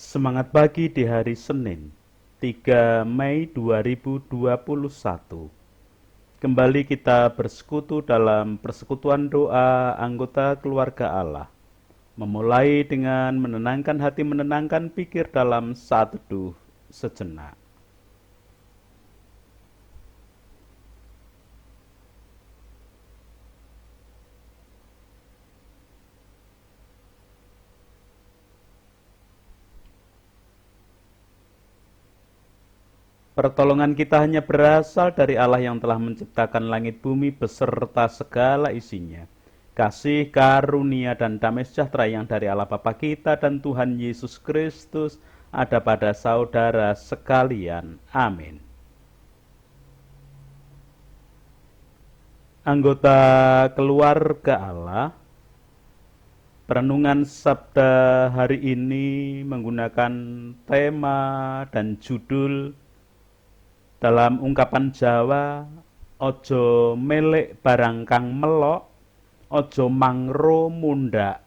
Semangat pagi di hari Senin, 3 Mei 2021. Kembali kita bersekutu dalam persekutuan doa anggota keluarga Allah. Memulai dengan menenangkan hati, menenangkan pikir dalam saat teduh sejenak. Pertolongan kita hanya berasal dari Allah yang telah menciptakan langit bumi beserta segala isinya. Kasih, karunia, dan damai sejahtera yang dari Allah Bapa kita dan Tuhan Yesus Kristus ada pada saudara sekalian. Amin. Anggota keluarga Allah, perenungan Sabda hari ini menggunakan tema dan judul dalam ungkapan Jawa, ojo melek barang kang melok, ojo mangro mundak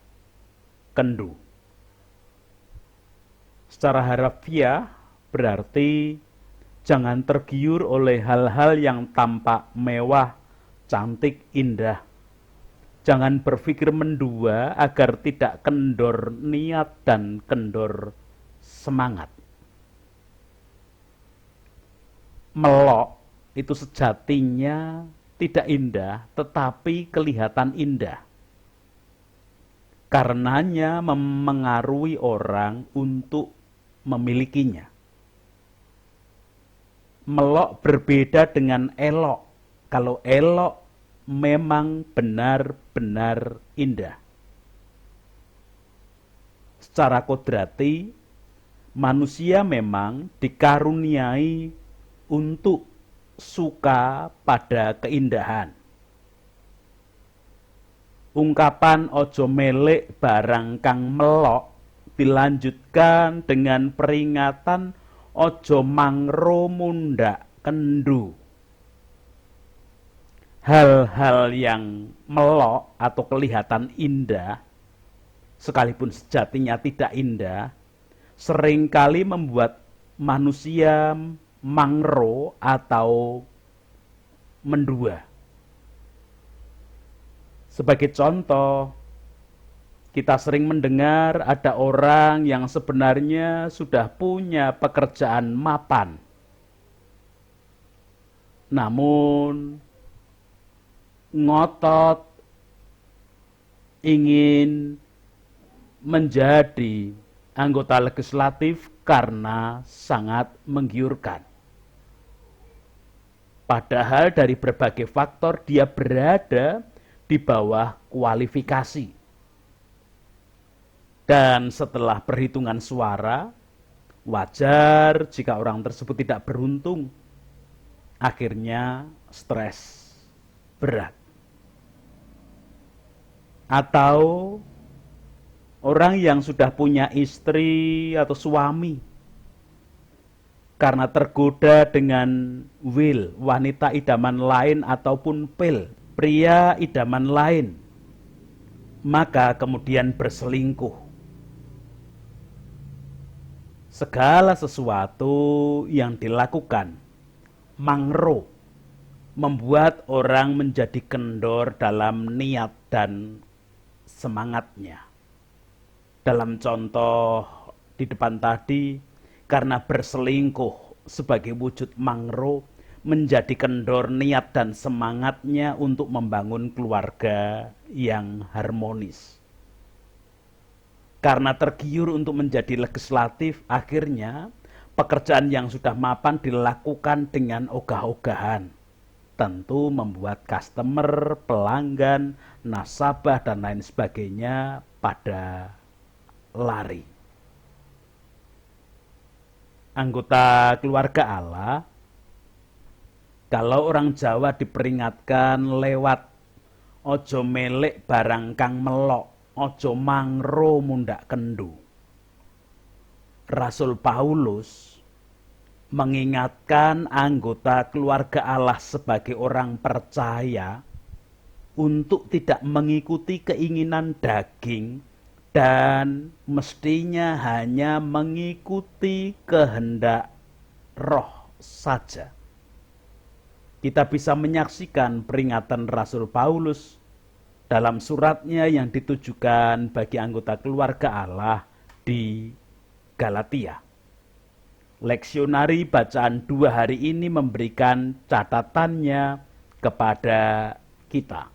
kendu. Secara harfiah berarti jangan tergiur oleh hal-hal yang tampak mewah, cantik, indah. Jangan berpikir mendua agar tidak kendor niat dan kendor semangat. Melok itu sejatinya tidak indah, tetapi kelihatan indah. Karenanya memengaruhi orang untuk memilikinya. Melok berbeda dengan elok. Kalau elok memang benar-benar indah. Secara kodrati, manusia memang dikaruniai untuk suka pada keindahan. Ungkapan ojo melek barang kang melok dilanjutkan dengan peringatan ojo mangro mundak kendu. Hal-hal yang melok atau kelihatan indah, sekalipun sejatinya tidak indah, seringkali membuat manusia mangro atau mendua. Sebagai contoh, kita sering mendengar ada orang yang sebenarnya sudah punya pekerjaan mapan. Namun, ngotot ingin menjadi anggota legislatif karena sangat menggiurkan. Padahal dari berbagai faktor dia berada di bawah kualifikasi. Dan setelah perhitungan suara, wajar jika orang tersebut tidak beruntung. Akhirnya stres berat. Atau orang yang sudah punya istri atau suami, karena tergoda dengan wanita idaman lain ataupun pria idaman lain, maka kemudian berselingkuh. Segala sesuatu yang dilakukan mangro membuat orang menjadi kendor dalam niat dan semangatnya. Dalam contoh di depan tadi, karena berselingkuh sebagai wujud mangro, menjadi kendor niat dan semangatnya untuk membangun keluarga yang harmonis. Karena tergiur untuk menjadi legislatif, akhirnya pekerjaan yang sudah mapan dilakukan dengan ogah-ogahan. Tentu membuat customer, pelanggan, nasabah, dan lain sebagainya pada lari. Anggota keluarga Allah, kalau orang Jawa diperingatkan lewat ojo melek barang kang melok, ojo mangro mundak kendu. Rasul Paulus mengingatkan anggota keluarga Allah sebagai orang percaya untuk tidak mengikuti keinginan daging dan mestinya hanya mengikuti kehendak Roh saja. Kita bisa menyaksikan peringatan Rasul Paulus dalam suratnya yang ditujukan bagi anggota keluarga Allah di Galatia. Leksionari bacaan 2 hari ini memberikan catatannya kepada kita.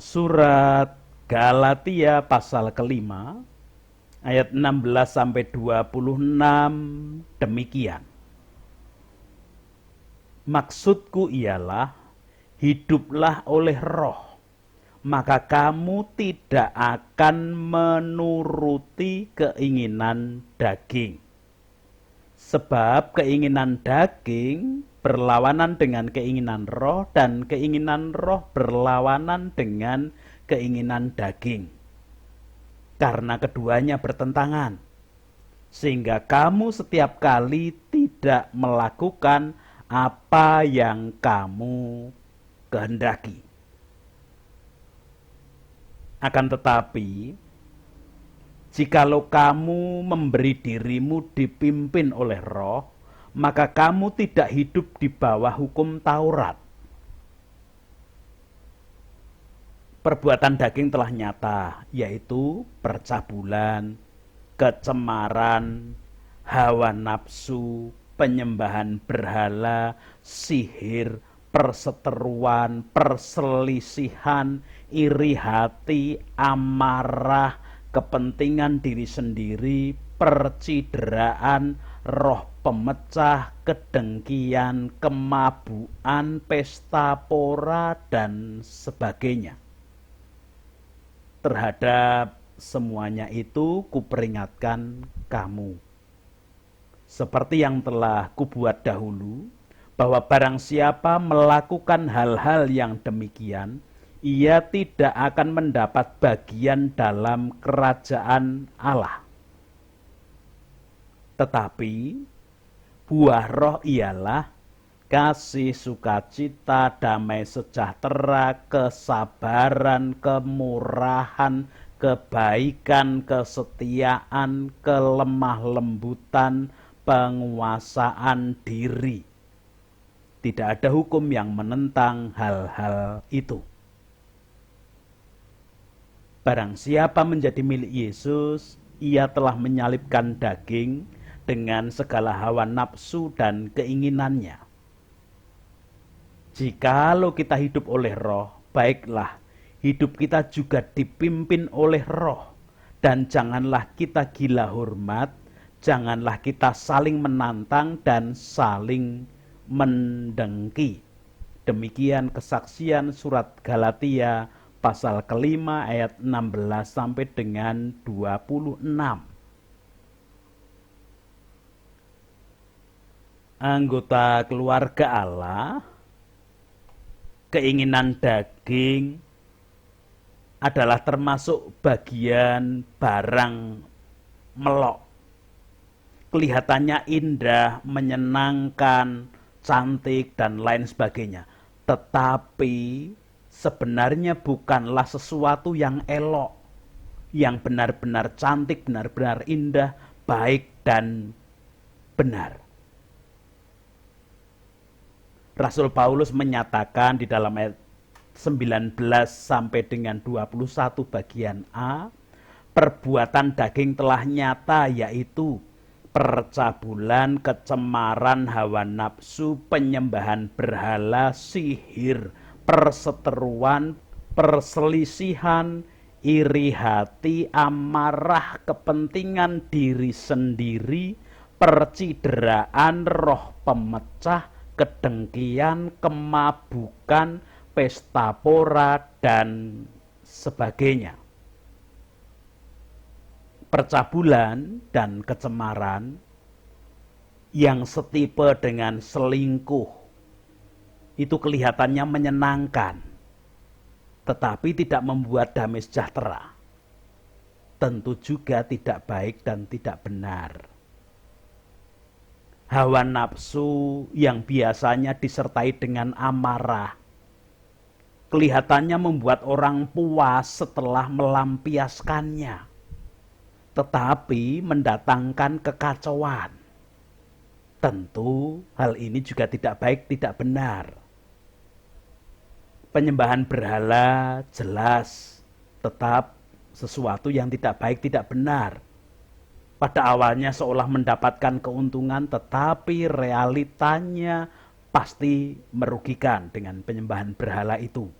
Surat Galatia pasal kelima ayat 16-26 demikian. Maksudku ialah, hiduplah oleh Roh, maka kamu tidak akan menuruti keinginan daging. Sebab keinginan daging berlawanan dengan keinginan roh, dan keinginan roh berlawanan dengan keinginan daging. Karena keduanya bertentangan, sehingga kamu setiap kali tidak melakukan apa yang kamu kehendaki. Akan tetapi, jikalau kamu memberi dirimu dipimpin oleh Roh, maka kamu tidak hidup di bawah hukum Taurat. Perbuatan daging telah nyata, yaitu percabulan, kecemaran, hawa nafsu, penyembahan berhala, sihir, perseteruan, perselisihan, iri hati, amarah, kepentingan diri sendiri, percideraan, roh pemecah, kedengkian, kemabuan, pesta pora, dan sebagainya. Terhadap semuanya itu kuperingatkan kamu, seperti yang telah kubuat dahulu, bahwa barang siapa melakukan hal-hal yang demikian, ia tidak akan mendapat bagian dalam kerajaan Allah. Tetapi buah Roh ialah kasih, sukacita, damai sejahtera, kesabaran, kemurahan, kebaikan, kesetiaan, kelemah lembutan, penguasaan diri. Tidak ada hukum yang menentang hal-hal itu. Barang siapa menjadi milik Yesus, ia telah menyalibkan daging dengan segala hawa nafsu dan keinginannya. Jikalau kita hidup oleh Roh, baiklah, hidup kita juga dipimpin oleh Roh. Dan janganlah kita gila hormat, janganlah kita saling menantang dan saling mendengki. Demikian kesaksian surat Galatia pasal kelima ayat 16 sampai dengan 26. Anggota keluarga Allah, keinginan daging adalah termasuk bagian barang melok. Kelihatannya indah, menyenangkan, cantik, dan lain sebagainya. Tetapi sebenarnya bukanlah sesuatu yang elok, yang benar-benar cantik, benar-benar indah, baik, dan benar. Rasul Paulus menyatakan di dalam ayat 19 sampai dengan 21 bagian A, perbuatan daging telah nyata, yaitu percabulan, kecemaran, hawa nafsu, penyembahan berhala, sihir, perseteruan, perselisihan, iri hati, amarah, kepentingan diri sendiri, percideraan, roh pemecah, kedengkian, kemabukan, pesta pora, dan sebagainya. Percabulan dan kecemaran yang setipe dengan selingkuh itu kelihatannya menyenangkan, tetapi tidak membuat damai sejahtera. Tentu juga tidak baik dan tidak benar. Hawa nafsu yang biasanya disertai dengan amarah, kelihatannya membuat orang puas setelah melampiaskannya, tetapi mendatangkan kekacauan. Tentu hal ini juga tidak baik, tidak benar. Penyembahan berhala jelas tetap sesuatu yang tidak baik, tidak benar. Pada awalnya seolah mendapatkan keuntungan, tetapi realitanya pasti merugikan dengan penyembahan berhala itu.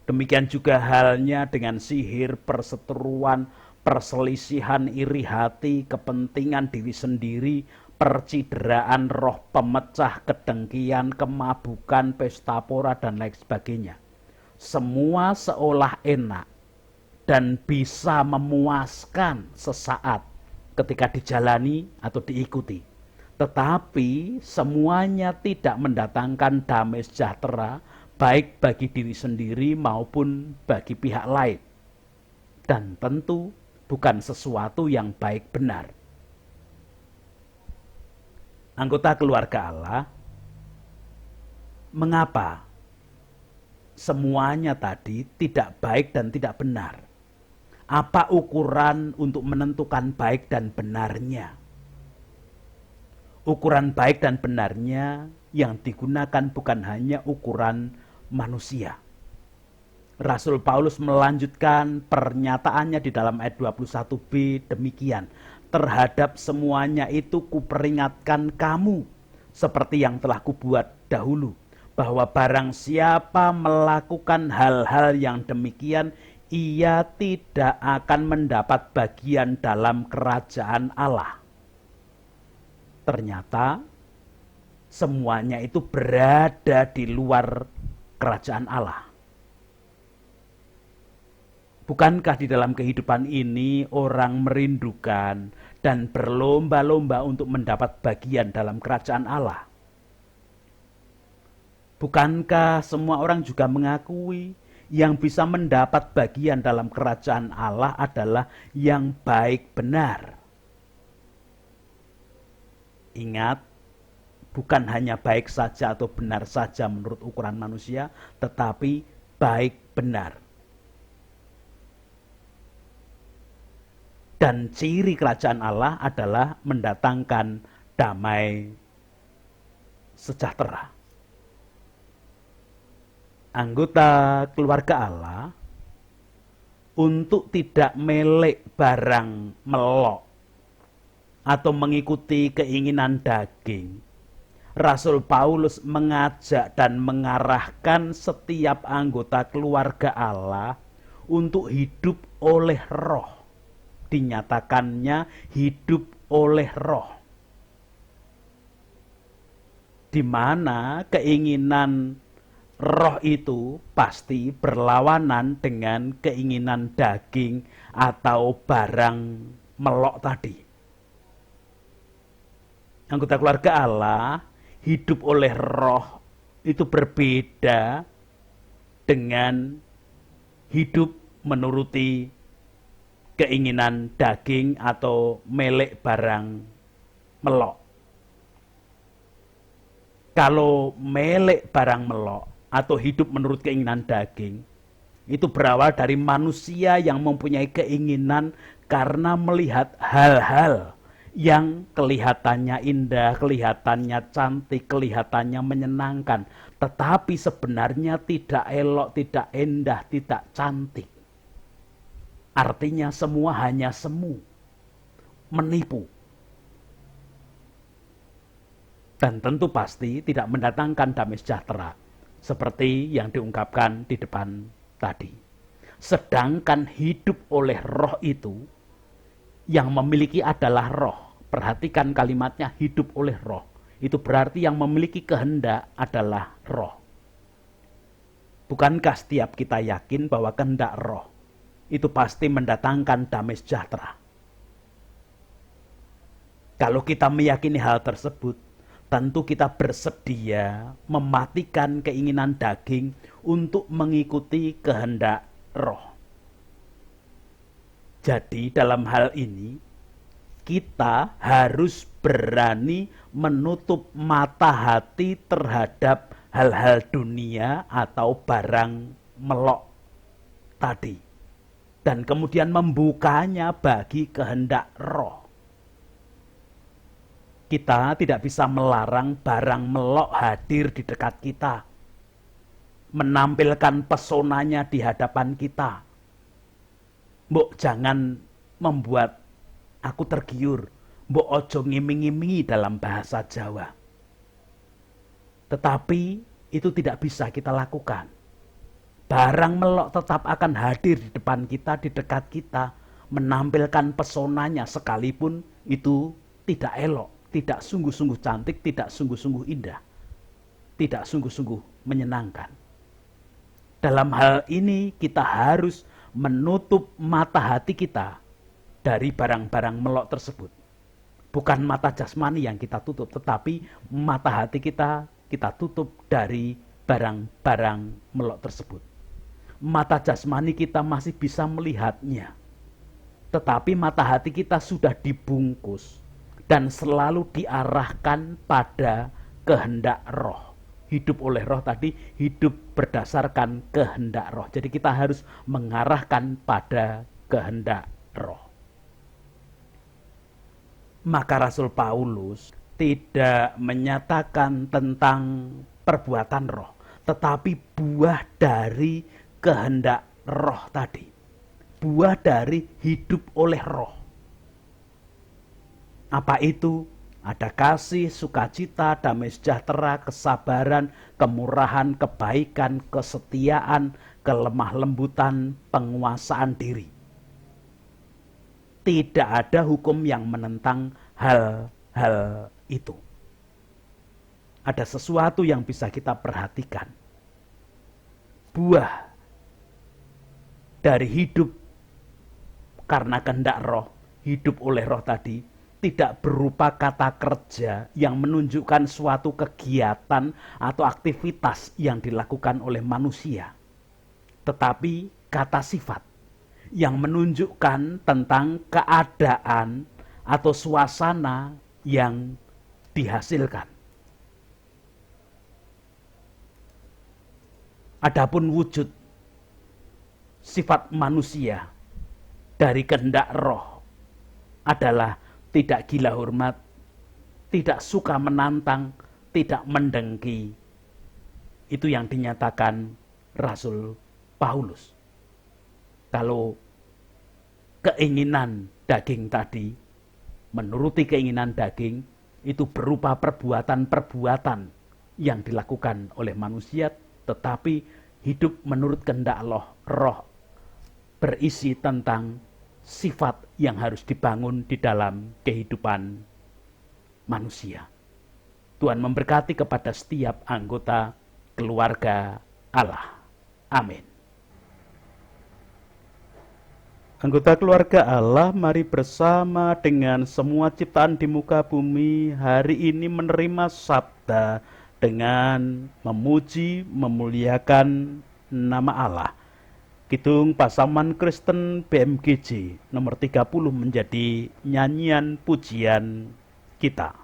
Demikian juga halnya dengan sihir, perseteruan, perselisihan, iri hati, kepentingan diri sendiri, percideraan, roh pemecah, kedengkian, kemabukan, pesta pora, dan lain sebagainya. Semua seolah enak dan bisa memuaskan sesaat ketika dijalani atau diikuti. Tetapi semuanya tidak mendatangkan damai sejahtera, baik bagi diri sendiri maupun bagi pihak lain. Dan tentu bukan sesuatu yang baik benar. Anggota keluarga Allah, mengapa semuanya tadi tidak baik dan tidak benar? Apa ukuran untuk menentukan baik dan benarnya? Ukuran baik dan benarnya yang digunakan bukan hanya ukuran manusia. Rasul Paulus melanjutkan pernyataannya di dalam ayat 21b demikian. Terhadap semuanya itu kuperingatkan kamu, seperti yang telah kubuat dahulu, bahwa barang siapa melakukan hal-hal yang demikian, ia tidak akan mendapat bagian dalam kerajaan Allah. Ternyata semuanya itu berada di luar kerajaan Allah. Bukankah di dalam kehidupan ini orang merindukan dan berlomba-lomba untuk mendapat bagian dalam kerajaan Allah? Bukankah semua orang juga mengakui yang bisa mendapat bagian dalam kerajaan Allah adalah yang baik benar? Ingat, bukan hanya baik saja atau benar saja menurut ukuran manusia, tetapi baik benar. Dan ciri kerajaan Allah adalah mendatangkan damai sejahtera. Anggota keluarga Allah, untuk tidak melek barang melok atau mengikuti keinginan daging, Rasul Paulus mengajak dan mengarahkan setiap anggota keluarga Allah untuk hidup oleh roh. Dinyatakannya hidup oleh roh, di mana keinginan roh itu pasti berlawanan dengan keinginan daging atau barang melok tadi. Anggota keluarga Allah hidup oleh roh itu berbeda dengan hidup menuruti keinginan daging atau melek barang melok. Kalau melek barang melok atau hidup menurut keinginan daging, itu berawal dari manusia yang mempunyai keinginan karena melihat hal-hal yang kelihatannya indah, kelihatannya cantik, kelihatannya menyenangkan, tetapi sebenarnya tidak elok, tidak indah, tidak cantik. Artinya semua hanya semu, menipu. Dan tentu pasti tidak mendatangkan damai sejahtera, seperti yang diungkapkan di depan tadi. Sedangkan hidup oleh roh itu, yang memiliki adalah roh. Perhatikan kalimatnya, hidup oleh roh. Itu berarti yang memiliki kehendak adalah roh. Bukankah setiap kita yakin bahwa kehendak roh itu pasti mendatangkan damai sejahtera? Kalau kita meyakini hal tersebut, tentu kita bersedia mematikan keinginan daging untuk mengikuti kehendak roh. Jadi dalam hal ini, kita harus berani menutup mata hati terhadap hal-hal dunia atau barang melok tadi, dan kemudian membukanya bagi kehendak roh. Kita tidak bisa melarang barang melok hadir di dekat kita, menampilkan pesonanya di hadapan kita. Mbok jangan membuat aku tergiur, mbok ojo ngiming-imingi dalam bahasa Jawa. Tetapi itu tidak bisa kita lakukan. Barang melok tetap akan hadir di depan kita, di dekat kita, menampilkan pesonanya sekalipun itu tidak elok, tidak sungguh-sungguh cantik, tidak sungguh-sungguh indah, tidak sungguh-sungguh menyenangkan. Dalam hal ini kita harus menutup mata hati kita dari barang-barang melok tersebut. Bukan mata jasmani yang kita tutup, tetapi mata hati kita tutup dari barang-barang melok tersebut. Mata jasmani kita masih bisa melihatnya, tetapi mata hati kita sudah dibungkus dan selalu diarahkan pada kehendak roh. Hidup oleh roh tadi, hidup berdasarkan kehendak roh. Jadi kita harus mengarahkan pada kehendak roh. Maka Rasul Paulus tidak menyatakan tentang perbuatan roh, tetapi buah dari kehendak roh tadi. Buah dari hidup oleh roh. Apa itu? Ada kasih, sukacita, damai sejahtera, kesabaran, kemurahan, kebaikan, kesetiaan, kelemah lembutan, penguasaan diri. Tidak ada hukum yang menentang hal-hal itu. Ada sesuatu yang bisa kita perhatikan. Buah dari hidup karena kehendak roh, hidup oleh roh tadi, tidak berupa kata kerja yang menunjukkan suatu kegiatan atau aktivitas yang dilakukan oleh manusia, tetapi kata sifat yang menunjukkan tentang keadaan atau suasana yang dihasilkan. Adapun wujud sifat manusia dari kehendak roh adalah tidak gila hormat, tidak suka menantang, tidak mendengki. Itu yang dinyatakan Rasul Paulus. Kalau keinginan daging tadi, menuruti keinginan daging, itu berupa perbuatan-perbuatan yang dilakukan oleh manusia, tetapi hidup menurut kehendak roh berisi tentang sifat yang harus dibangun di dalam kehidupan manusia. Tuhan memberkati kepada setiap anggota keluarga Allah. Amin. Anggota keluarga Allah, mari bersama dengan semua ciptaan di muka bumi hari ini menerima sabda dengan memuji, memuliakan nama Allah. Kidung Pasaman Kristen BMGJ nomor 30 menjadi nyanyian pujian kita.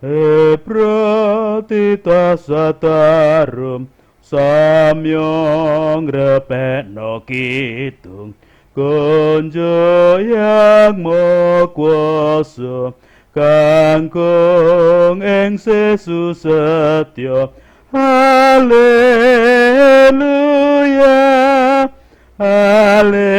Hebratita satarum samyong repeno kidung konjo yang mokuasa kangkung ing sesu setya. Haleluya, haleluya.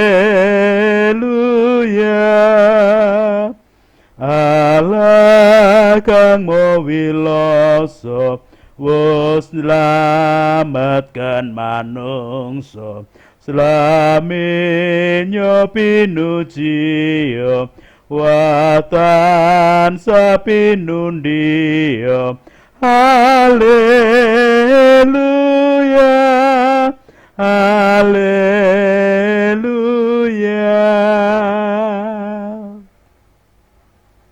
Allah kang mawilasa wis nyelametkan manungsa, slaminya pinujiya watan sapinundiya. Haleluya, haleluya.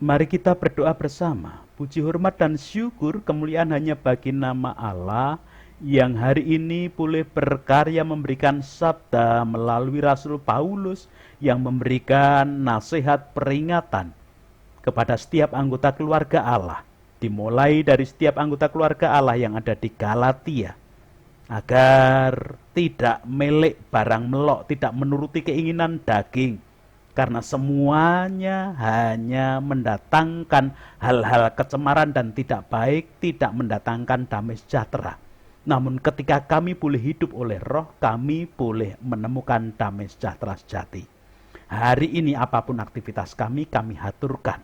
Mari kita berdoa bersama. Puji, hormat, dan syukur kemuliaan hanya bagi nama Allah yang hari ini boleh berkarya memberikan sabda melalui Rasul Paulus yang memberikan nasihat peringatan kepada setiap anggota keluarga Allah. dimulai dari setiap anggota keluarga Allah yang ada di Galatia, agar tidak melek barang melok, tidak menuruti keinginan daging, karena semuanya hanya mendatangkan hal-hal kecemaran dan tidak baik, tidak mendatangkan damai sejahtera. Namun ketika kami boleh hidup oleh roh, kami boleh menemukan damai sejahtera sejati. Hari ini apapun aktivitas kami aturkan.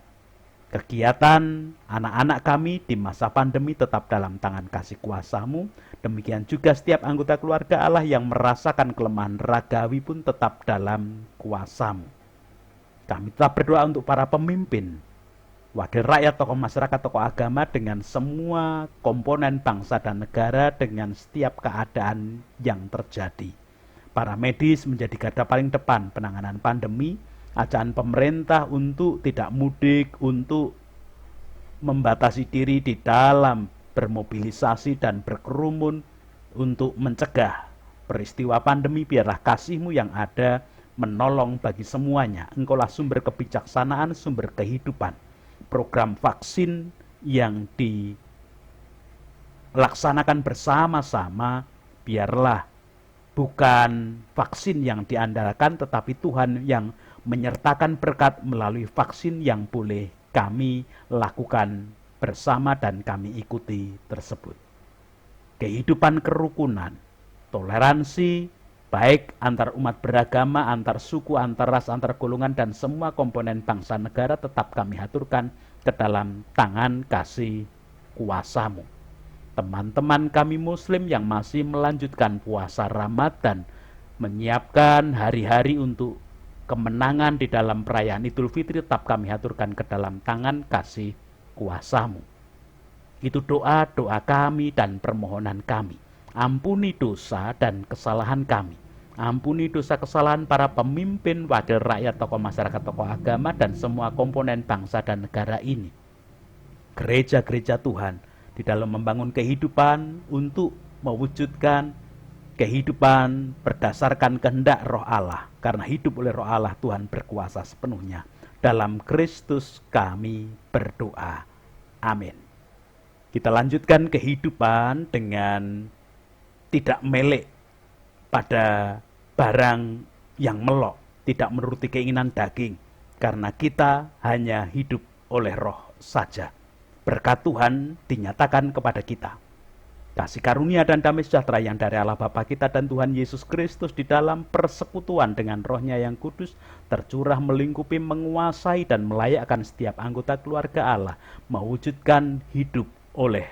Kegiatan anak-anak kami di masa pandemi tetap dalam tangan kasih kuasa-Mu. Demikian juga setiap anggota keluarga Allah yang merasakan kelemahan ragawi pun tetap dalam kuasa-Mu. Kami tetap berdoa untuk para pemimpin, wakil rakyat, tokoh masyarakat, tokoh agama, dengan semua komponen bangsa dan negara, dengan setiap keadaan yang terjadi. Para medis menjadi garda paling depan penanganan pandemi. Ajakan pemerintah untuk tidak mudik, untuk membatasi diri di dalam bermobilisasi dan berkerumun untuk mencegah peristiwa pandemi. Biarlah kasih-Mu yang ada menolong bagi semuanya. Engkaulah sumber kebijaksanaan, sumber kehidupan. Program vaksin yang dilaksanakan bersama-sama, biarlah bukan vaksin yang diandalkan, tetapi Tuhan yang menyertakan berkat melalui vaksin yang boleh kami lakukan bersama dan kami ikuti tersebut. Kehidupan kerukunan, toleransi, baik antar umat beragama, antar suku, antar ras, antar golongan, dan semua komponen bangsa negara tetap kami aturkan ke dalam tangan kasih kuasa-Mu. Teman-teman kami Muslim yang masih melanjutkan puasa Ramadan, menyiapkan hari-hari untuk kemenangan di dalam perayaan Idul Fitri, tetap kami aturkan ke dalam tangan kasih kuasa-Mu. Itu doa-doa kami dan permohonan kami. Ampuni dosa dan kesalahan kami. Ampuni dosa kesalahan para pemimpin, wakil rakyat, tokoh masyarakat, tokoh agama, dan semua komponen bangsa dan negara ini. Gereja-gereja Tuhan di dalam membangun kehidupan untuk mewujudkan kehidupan berdasarkan kehendak Roh Allah. Karena hidup oleh Roh Allah, Tuhan berkuasa sepenuhnya. Dalam Kristus kami berdoa. Amin. Kita lanjutkan kehidupan dengan tidak melek pada barang yang melok, tidak menuruti keinginan daging, karena kita hanya hidup oleh Roh saja. Berkat Tuhan dinyatakan kepada kita. Kasih karunia dan damai sejahtera yang dari Allah Bapa kita dan Tuhan Yesus Kristus di dalam persekutuan dengan Roh-Nya yang kudus tercurah, melingkupi, menguasai, dan melayakkan setiap anggota keluarga Allah mewujudkan hidup oleh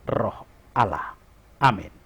Roh Allah. Amin.